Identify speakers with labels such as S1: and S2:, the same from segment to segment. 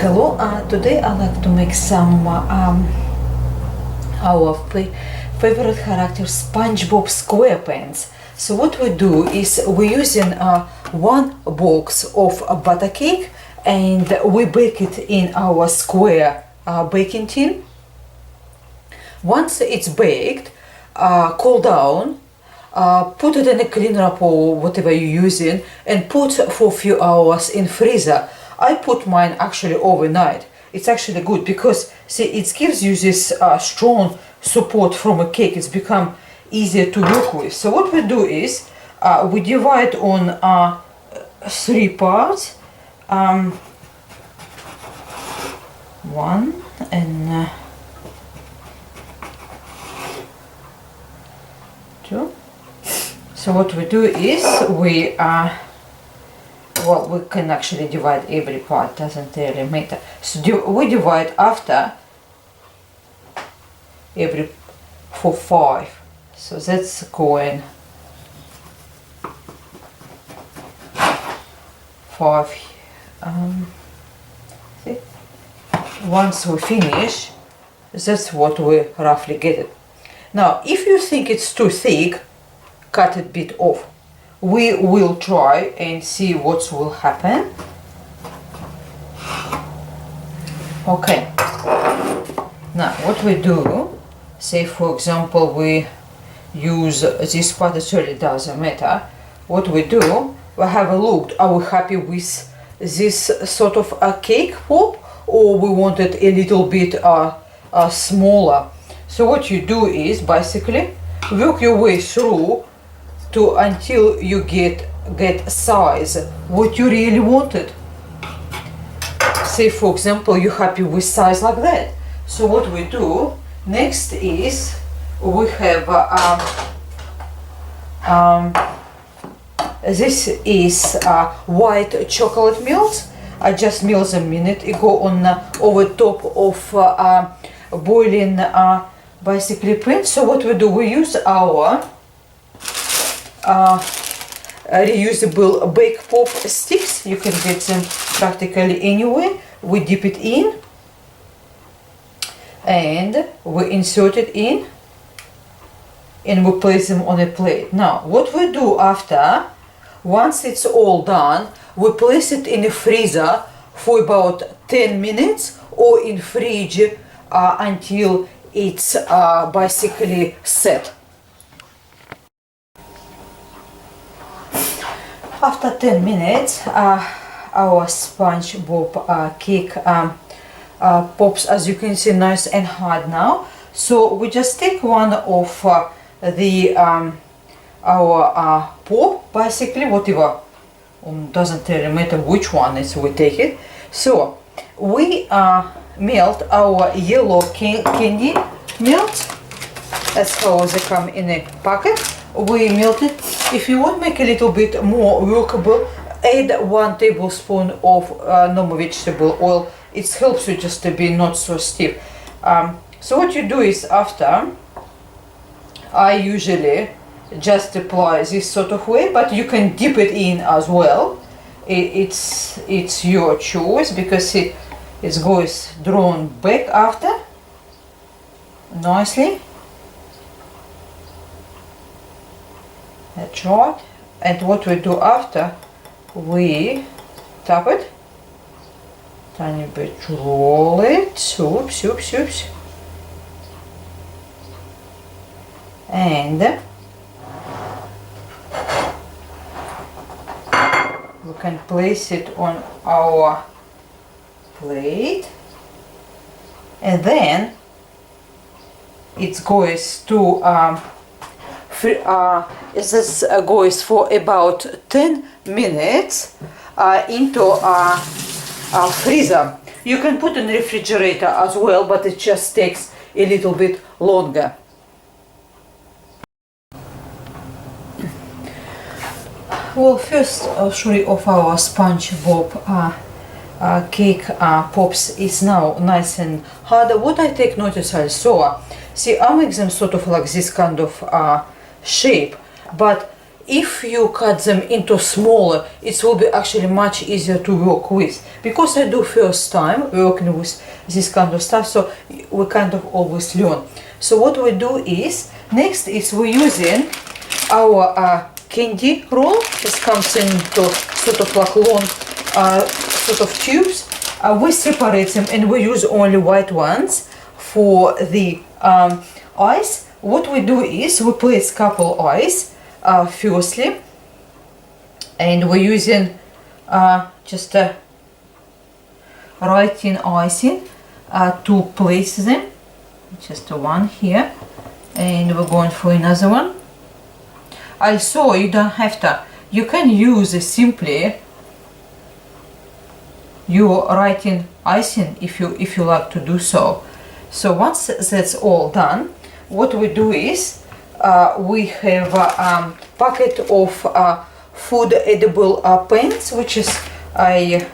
S1: Hello, today I like to make some our favorite character Spongebob SquarePants. So what we do is we're using one box of butter cake and we bake it in our square baking tin. Once it's baked, cool down, put it in a clean wrap or whatever you're using and put for a few hours in freezer. I put mine actually overnight. It's actually good because see it gives you this strong support from a cake. It's become easier to work with. So what we do is we divide on 3 parts. One and two. So what we do is we well, we can actually divide every part, doesn't really matter. So we divide after every for 5. So that's going 5. See? Once we finish, that's what we roughly get it. Now, if you think it's too thick, cut it a bit off. We will try and see what will happen. Okay. Now, what we do, say for example, we use this part, it really doesn't matter. What we do, we have a look, are we happy with this sort of a cake pop, or we want it a little bit smaller. So what you do is basically work your way through to until you get size what you really wanted. Say for example you're happy with size like that. So what we do next is we have this is white chocolate melt. I just melt a minute ago on over top of boiling basically pan. So what we do, we use our reusable bake pop sticks. You can get them practically anywhere. We dip it in and we insert it in and we place them on a plate. Now what we do after, once it's all done, we place it in the freezer for about 10 minutes or in fridge until it's basically set. After 10 minutes, our Spongebob cake pops, as you can see, nice and hard now. So we just take one of the our pop, basically whatever, doesn't really matter which one is we take it. So we melt our yellow candy melt. That's how they come in a packet. We melt it. If you want to make a little bit more workable, add 1 tablespoon of normal vegetable oil. It helps you just to be not so stiff. So what you do is after, I usually just apply this sort of way, but you can dip it in as well. It's your choice because it goes drawn back after nicely. That's right. And what we do after, we tap it, tiny bit, roll it, oops, oops, oops, and we can place it on our plate, and then it goes to this goes for about 10 minutes into a freezer. You can put in the refrigerator as well, but it just takes a little bit longer. Well, first three of our Spongebob cake pops is now nice and hard. What I take notice also, see, I make them sort of like this kind of shape, but if you cut them into smaller, it will be actually much easier to work with, because I do first time working with this kind of stuff, so we kind of always learn. So what we do is, next is we're using our candy roll. This comes into sort of like long sort of tubes. We separate them and we use only white ones for the eyes. What we do is we place couple eyes firstly, and we're using just a writing icing to place them. Just one here, and we're going for another one. Also, you don't have to, you can use simply your writing icing if you like to do so. So once that's all done, what we do is we have a packet of food edible pens, which is I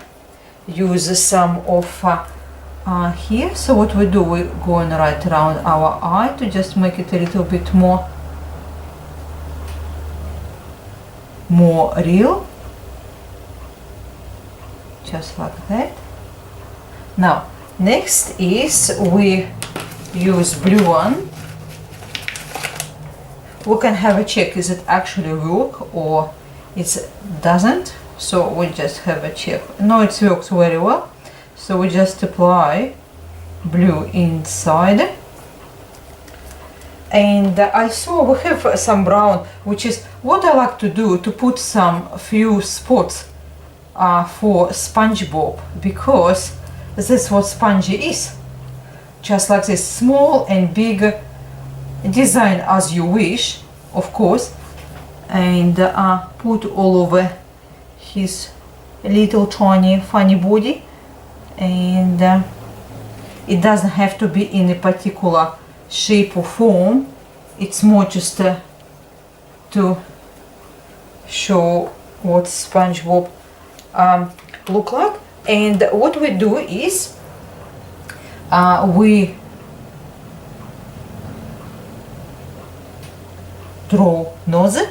S1: use some of here. So what we do, we're going right around our eye to just make it a little bit more real, just like that. Now next is we use blue one. We can have a check, is it actually work or it doesn't. So we just have a check. No, it works very well. So we just apply blue inside. And also we have some brown, which is what I like to do, to put some few spots for Spongebob, because that's what spongy is. Just like this, small and big, design as you wish, of course, and put all over his little tiny funny body. And it doesn't have to be in a particular shape or form. It's more just to show what Spongebob look like. And what we do is we draw nose,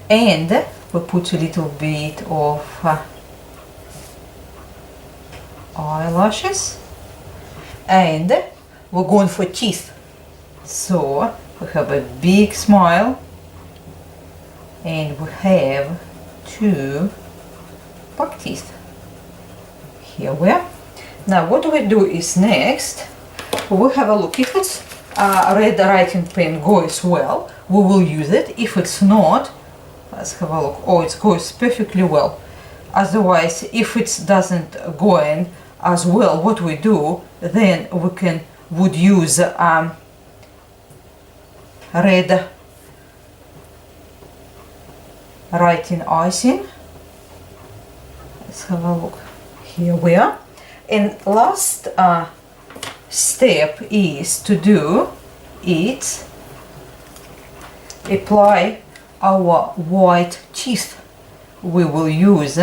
S1: and we put a little bit of eyelashes, and we're going for teeth. So we have a big smile, and we have two back teeth. Here we are. Now what we do is, next we have a look. If it's red writing pen goes well, we will use it. If it's not, let's have a look. Oh, it goes perfectly well. Otherwise, if it doesn't go in as well, what we do then, we would use red writing icing. Let's have a look. Here we are. And last step is to do it, apply our white teeth. We will use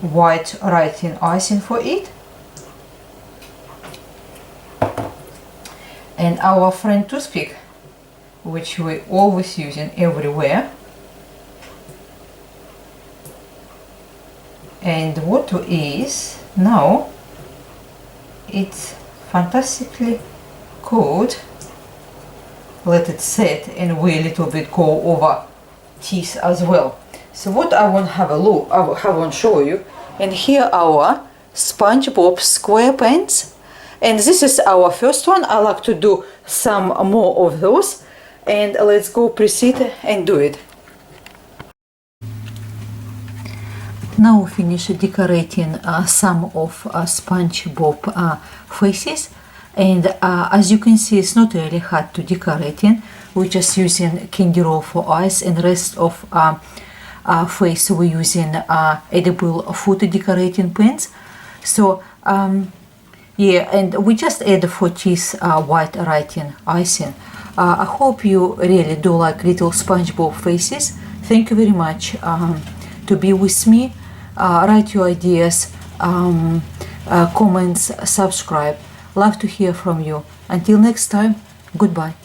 S1: white writing icing for it, and our friend toothpick, which we always using everywhere. And what is now, it's fantastically cold. Let it set, and we a little bit go over teeth as well. So what I want to have a look, I want to show you, and here our Spongebob square pens, and this is our first one. I like to do some more of those, and let's go proceed and do it. Now we finish decorating some of Spongebob faces, and as you can see, it's not really hard to decorating. We're just using candy roll for eyes, and rest of face we're using edible food decorating pens. So yeah, and we just add for teeth white writing icing. I hope you really do like little Spongebob faces. Thank you very much to be with me. Write your ideas, comments, subscribe. Love to hear from you. Until next time, goodbye.